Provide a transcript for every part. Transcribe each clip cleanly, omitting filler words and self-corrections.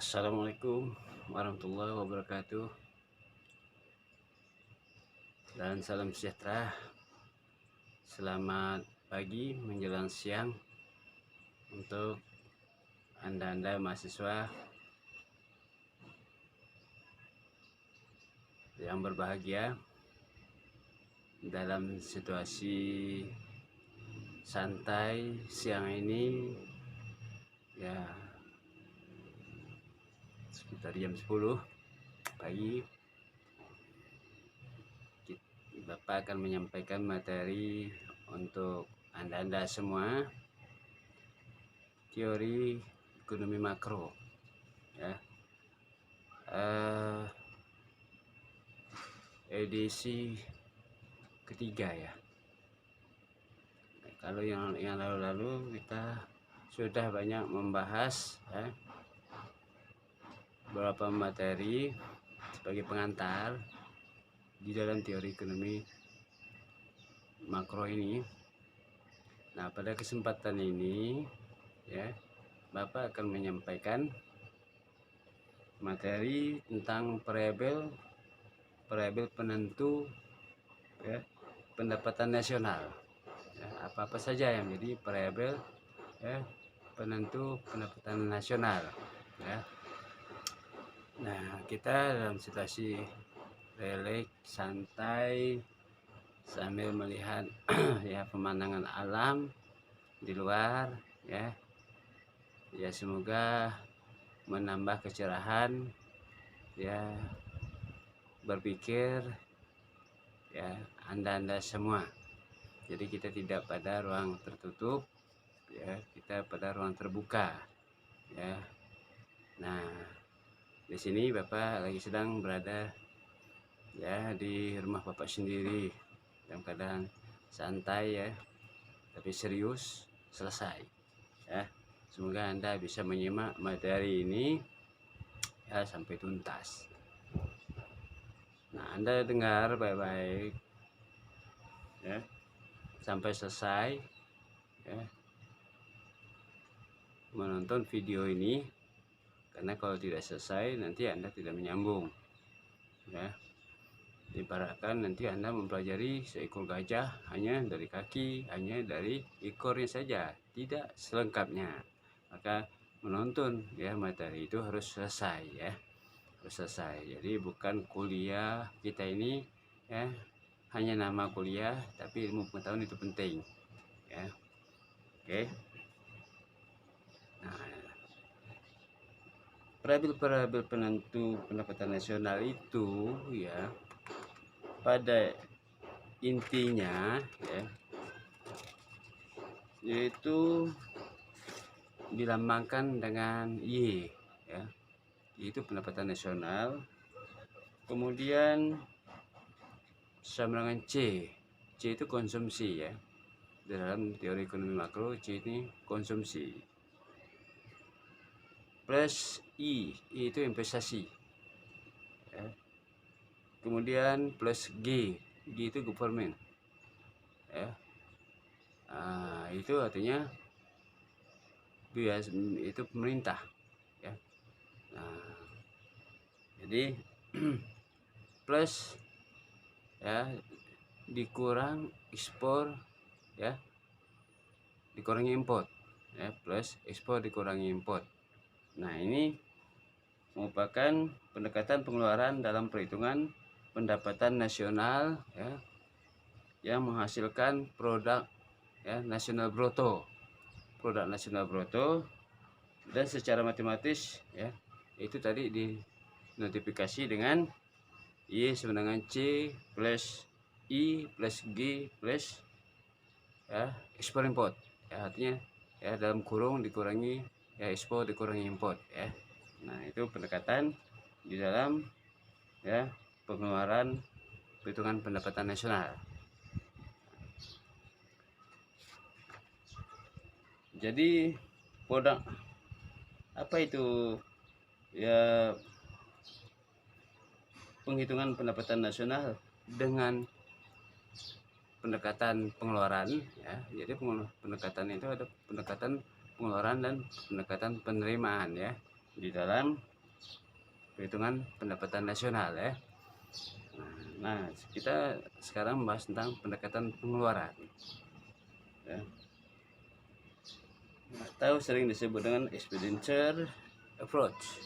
Assalamualaikum warahmatullahi wabarakatuh, dan salam sejahtera. Selamat pagi menjelang siang untuk anda mahasiswa yang berbahagia dalam situasi santai siang ini, ya sekitar jam 10 pagi. Bapak akan menyampaikan materi untuk anda semua, teori ekonomi makro, ya, edisi ketiga, ya. Kalau yang lalu-lalu kita sudah banyak membahas, ya, beberapa materi sebagai pengantar di dalam teori ekonomi makro ini. Nah, pada kesempatan ini, ya, Bapak akan menyampaikan materi tentang variabel penentu, ya, pendapatan nasional. Ya, apa-apa saja yang menjadi variabel, ya, penentu pendapatan nasional, ya. Nah, kita dalam situasi relax, santai, sambil melihat ya pemandangan alam di luar, ya. Ya, semoga menambah kecerahan, ya, berpikir, ya, anda semua. Jadi kita tidak pada ruang tertutup, ya, kita pada ruang terbuka, ya. Nah, di sini Bapak lagi sedang berada, ya, di rumah Bapak sendiri dalam keadaan santai, ya, tapi serius, selesai, ya. Semoga Anda bisa menyimak materi ini, ya, sampai tuntas. Nah, Anda dengar baik-baik, ya, sampai selesai, ya, menonton video ini, karena kalau tidak selesai nanti Anda tidak menyambung, ya. Ibaratkan nanti Anda mempelajari seekor gajah hanya dari kaki, hanya dari ekornya saja, tidak selengkapnya. Maka menonton, ya, materi itu harus selesai, ya, harus selesai. Jadi bukan kuliah kita ini, ya, hanya nama kuliah, tapi ilmu pengetahuan itu penting, ya. Oke. Nah, variabel penentu pendapatan nasional itu, ya, pada intinya, ya, yaitu dilambangkan dengan Y, ya, yaitu pendapatan nasional. Kemudian sama dengan C itu konsumsi, ya. Dalam teori ekonomi makro, C ini konsumsi. Plus I itu investasi, ya. Kemudian plus G itu government, ya. Itu artinya itu pemerintah, ya. Nah, jadi plus, ya, dikurang ekspor, ya, dikurangi import, ya, plus ekspor dikurangi import. Nah, ini merupakan pendekatan pengeluaran dalam perhitungan pendapatan nasional, ya, yang menghasilkan produk, ya, nasional bruto, dan secara matematis, ya, itu tadi dinotifikasi dengan Y sama dengan C plus I plus G plus, ya, ekspor import, ya, artinya, ya, dalam kurung dikurangi, ya, ekspor dikurangi import, ya. Nah, itu pendekatan di dalam, ya, pengeluaran perhitungan pendapatan nasional. Jadi produk apa itu, ya, penghitungan pendapatan nasional dengan pendekatan pengeluaran, ya. Jadi pendekatan itu ada pendekatan pengeluaran dan pendekatan penerimaan, ya, di dalam perhitungan pendapatan nasional ya. Nah, kita sekarang membahas tentang pendekatan pengeluaran ya. Atau sering disebut dengan expenditure approach,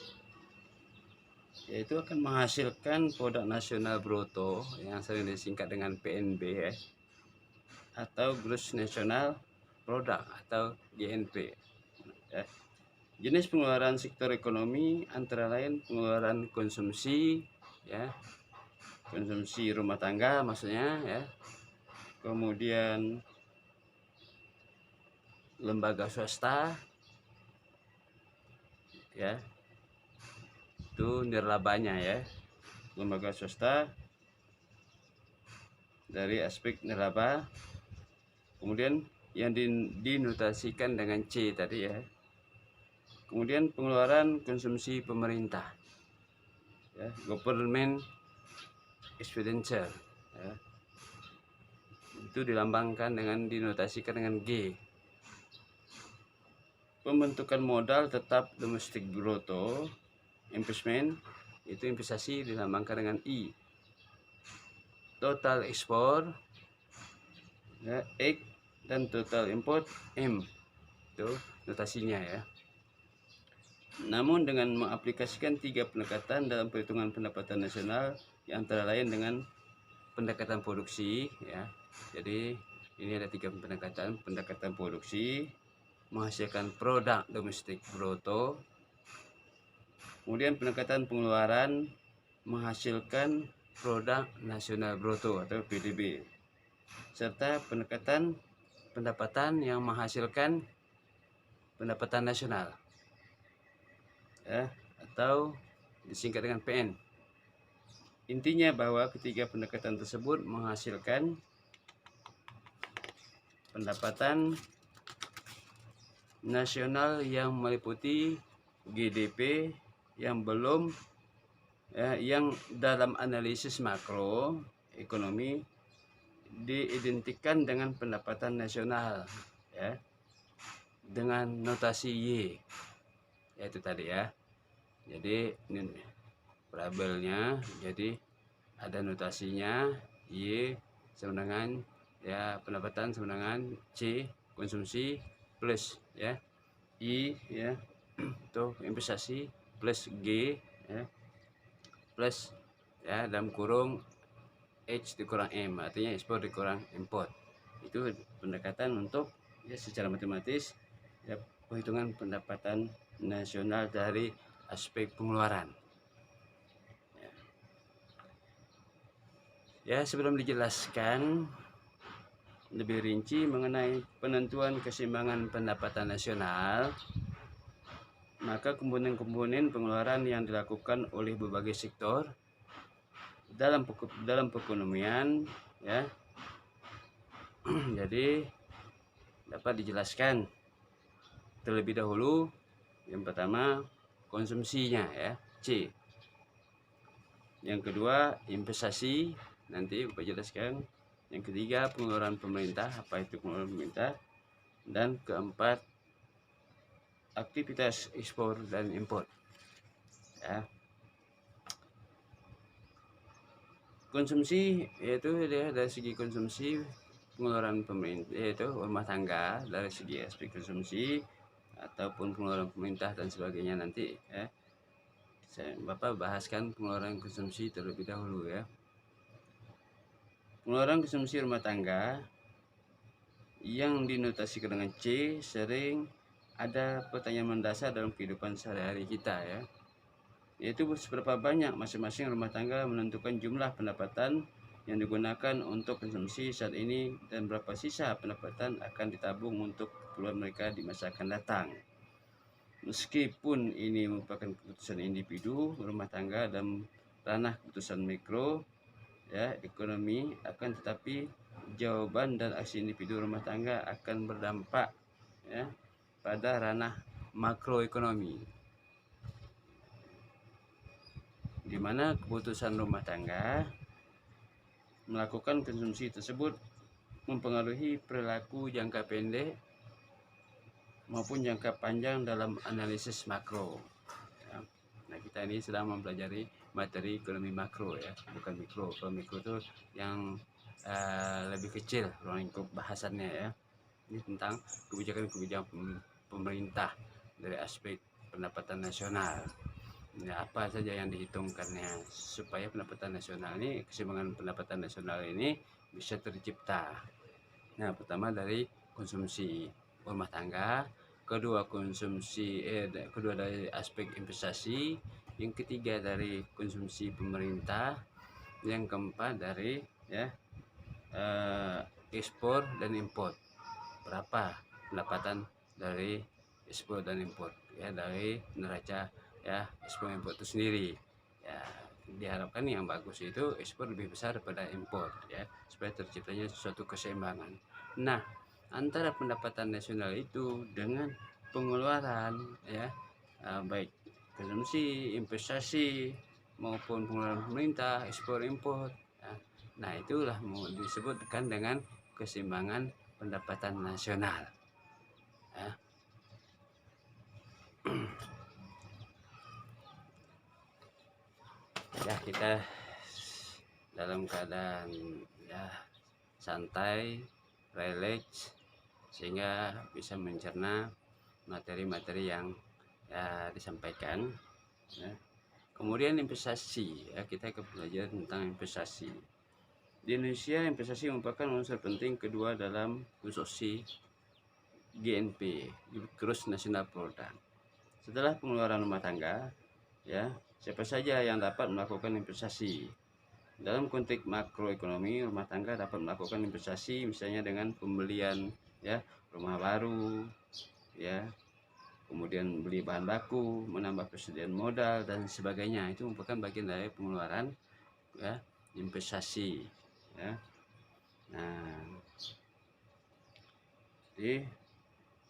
yaitu akan menghasilkan produk nasional bruto yang sering disingkat dengan PNB ya, atau gross national product atau GNP ya. Jenis pengeluaran sektor ekonomi antara lain pengeluaran konsumsi ya, konsumsi rumah tangga maksudnya ya, kemudian lembaga swasta ya, itu nirlabanya ya, lembaga swasta dari aspek nirlaba. Kemudian yang dinotasikan dengan C tadi ya. Kemudian pengeluaran konsumsi pemerintah ya, government expenditure ya. Itu dilambangkan dengan dinotasikan dengan G. Pembentukan modal tetap domestik bruto investment, itu investasi dilambangkan dengan I. Total ekspor ya, X, dan total import M, itu notasinya ya. Namun dengan mengaplikasikan 3 pendekatan dalam perhitungan pendapatan nasional, yang antara lain dengan pendekatan produksi ya. Jadi ini ada 3 pendekatan. Pendekatan produksi menghasilkan produk domestik bruto, kemudian pendekatan pengeluaran menghasilkan produk nasional bruto atau PDB, serta pendekatan pendapatan yang menghasilkan pendapatan nasional ya, atau disingkat dengan PN. Intinya bahwa ketiga pendekatan tersebut menghasilkan pendapatan nasional yang meliputi GDP yang belum yang dalam analisis makro ekonomi diidentikan dengan pendapatan nasional ya, dengan notasi Y, yaitu tadi ya. Jadi ini labelnya, jadi ada notasinya Y sama dengan ya pendapatan sama dengan C konsumsi plus ya, I ya itu investasi plus G ya, plus ya dalam kurung H dikurang M, artinya ekspor dikurang import. Itu pendekatan untuk ya secara matematis ya, perhitungan pendapatan nasional dari aspek pengeluaran ya. Sebelum dijelaskan lebih rinci mengenai penentuan keseimbangan pendapatan nasional, maka komponen-komponen pengeluaran yang dilakukan oleh berbagai sektor dalam perekonomian ya, jadi dapat dijelaskan terlebih dahulu. Yang pertama konsumsinya ya, C. Yang kedua investasi, nanti Bapak jelaskan. Yang ketiga pengeluaran pemerintah, apa itu pengeluaran pemerintah. Dan keempat aktivitas ekspor dan impor ya. Konsumsi yaitu dari segi konsumsi pengeluaran pemerintah, yaitu rumah tangga dari segi aspek konsumsi ataupun pengeluaran pemerintah dan sebagainya nanti ya. Bapak bahaskan pengeluaran konsumsi terlebih dahulu ya. Pengeluaran konsumsi rumah tangga yang dinotasikan dengan C sering ada pertanyaan mendasar dalam kehidupan sehari-hari kita ya, yaitu seberapa banyak masing-masing rumah tangga menentukan jumlah pendapatan yang digunakan untuk konsumsi saat ini dan berapa sisa pendapatan akan ditabung untuk keperluan mereka di masa akan datang. Meskipun ini merupakan keputusan individu rumah tangga dalam ranah keputusan mikro ya ekonomi, akan tetapi jawaban dan aksi individu rumah tangga akan berdampak ya pada ranah makroekonomi, di mana keputusan rumah tangga melakukan konsumsi tersebut mempengaruhi perilaku jangka pendek maupun jangka panjang dalam analisis makro ya. Nah, kita kita ini sedang mempelajari materi ekonomi makro ya, bukan mikro. Kalau mikro itu yang lebih kecil ruang lingkup bahasannya ya. Ini tentang kebijakan-kebijakan pemerintah dari aspek pendapatan nasional. Nah, apa saja yang dihitungkannya supaya pendapatan nasional ini, keseimbangan pendapatan nasional ini bisa tercipta. Nah, pertama dari konsumsi rumah tangga, kedua kedua dari aspek investasi, yang ketiga dari konsumsi pemerintah, yang keempat dari ekspor dan impor. Berapa pendapatan dari ekspor dan impor ya, dari neraca ya ekspor impor itu sendiri ya. Diharapkan yang bagus itu ekspor lebih besar daripada impor ya, supaya terciptanya suatu keseimbangan. Nah, antara pendapatan nasional itu dengan pengeluaran ya, baik konsumsi, investasi maupun pengeluaran pemerintah, ekspor impor ya. Nah, itulah mau disebutkan dengan keseimbangan pendapatan nasional ya. Ya, kita dalam keadaan ya santai, relax, sehingga bisa mencerna materi-materi yang ya disampaikan ya. Kemudian investasi ya, kita akan belajar tentang investasi. Di Indonesia, investasi merupakan unsur penting kedua dalam konstruksi GNP, Gross National Product. Setelah pengeluaran rumah tangga, ya, siapa saja yang dapat melakukan investasi? Dalam konteks makroekonomi, rumah tangga dapat melakukan investasi misalnya dengan pembelian ya rumah baru, ya, kemudian beli bahan baku, menambah persediaan modal dan sebagainya. Itu merupakan bagian dari pengeluaran ya, investasi ya. Nah, jadi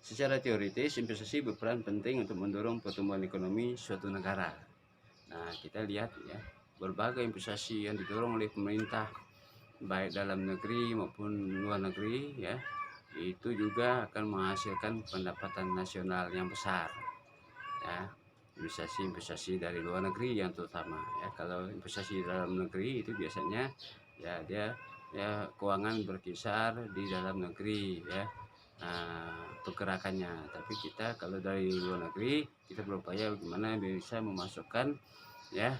secara teoritis investasi berperan penting untuk mendorong pertumbuhan ekonomi suatu negara. Nah, kita lihat ya, berbagai investasi yang didorong oleh pemerintah baik dalam negeri maupun luar negeri ya, itu juga akan menghasilkan pendapatan nasional yang besar ya. Investasi dari luar negeri yang terutama ya. Kalau investasi dalam negeri itu biasanya ya dia ya keuangan berkisar di dalam negeri ya, pergerakannya. Tapi kita kalau dari luar negeri, kita berupaya bagaimana bisa memasukkan ya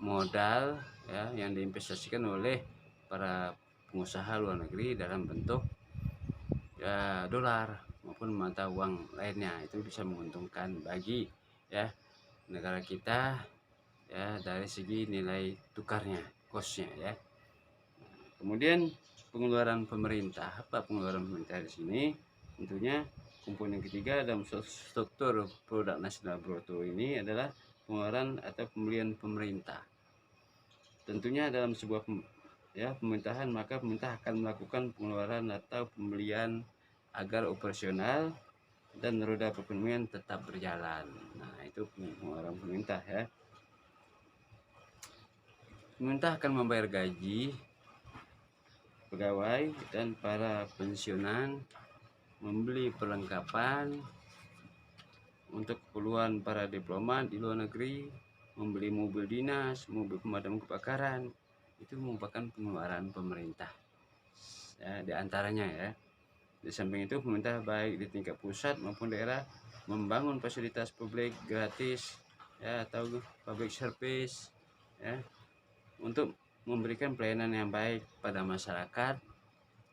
modal ya yang diinvestasikan oleh para pengusaha luar negeri dalam bentuk ya dolar maupun mata uang lainnya. Itu bisa menguntungkan bagi ya negara kita ya dari segi nilai tukarnya, kosnya ya. Kemudian pengeluaran pemerintah. Apa pengeluaran pemerintah di sini? Tentunya komponen ketiga dalam struktur produk nasional bruto ini adalah pengeluaran atau pembelian pemerintah. Tentunya dalam sebuah pemerintahan, maka pemerintah akan melakukan pengeluaran atau pembelian agar operasional dan roda perekonomian tetap berjalan. Nah, itu pengeluaran pemerintah ya. Pemerintah akan membayar gaji pegawai dan para pensiunan, membeli perlengkapan untuk keperluan para diplomat di luar negeri, membeli mobil dinas, mobil pemadam kebakaran. Itu merupakan pengeluaran pemerintah ya, diantaranya ya. Di samping itu, pemerintah baik di tingkat pusat maupun daerah membangun fasilitas publik gratis ya, atau public service ya, untuk memberikan pelayanan yang baik pada masyarakat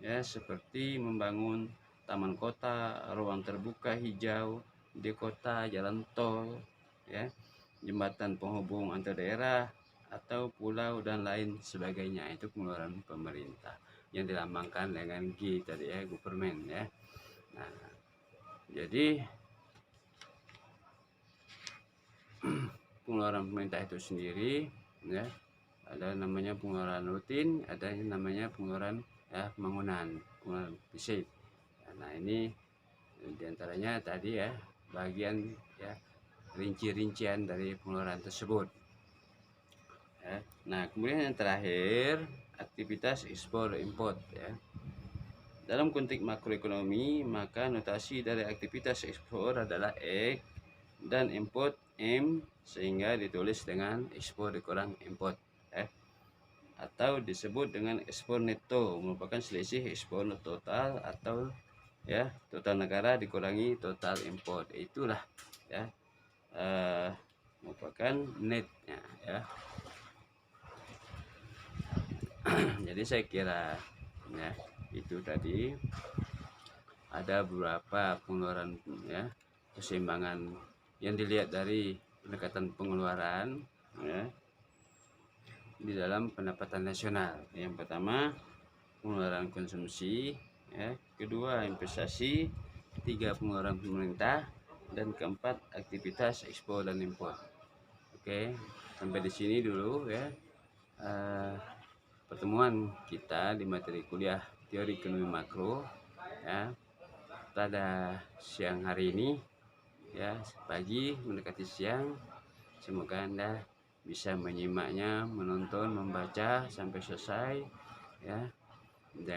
ya, seperti membangun taman kota, ruang terbuka hijau di kota, jalan tol ya, jembatan penghubung antar daerah atau pulau dan lain sebagainya. Itu pengeluaran pemerintah yang dilambangkan dengan G tadi ya, government ya. Nah, jadi pengeluaran pemerintah itu sendiri ya, ada namanya pengeluaran rutin, ada yang namanya pengeluaran ya pembangunan, pengeluaran fisik. Nah, ini diantaranya tadi ya, bagian ya rinci-rincian dari pengeluaran tersebut ya. Nah, kemudian yang terakhir, aktivitas ekspor import ya. Dalam konteks makroekonomi, maka notasi dari aktivitas ekspor adalah X dan import M, sehingga ditulis dengan ekspor dikurang import atau disebut dengan ekspor neto, merupakan selisih ekspor total atau ya total negara dikurangi total import. Itulah ya merupakan netnya ya. Jadi saya kira ya itu tadi ada beberapa pengeluaran ya, keseimbangan yang dilihat dari pendekatan pengeluaran ya di dalam pendapatan nasional. Yang pertama pengeluaran konsumsi ya, kedua investasi, tiga pengeluaran pemerintah, dan keempat aktivitas ekspor dan impor. Oke, sampai di sini dulu ya pertemuan kita di materi kuliah teori ekonomi makro ya pada siang hari ini ya, pagi mendekati siang. Semoga Anda bisa menyimaknya, menonton, membaca sampai selesai ya.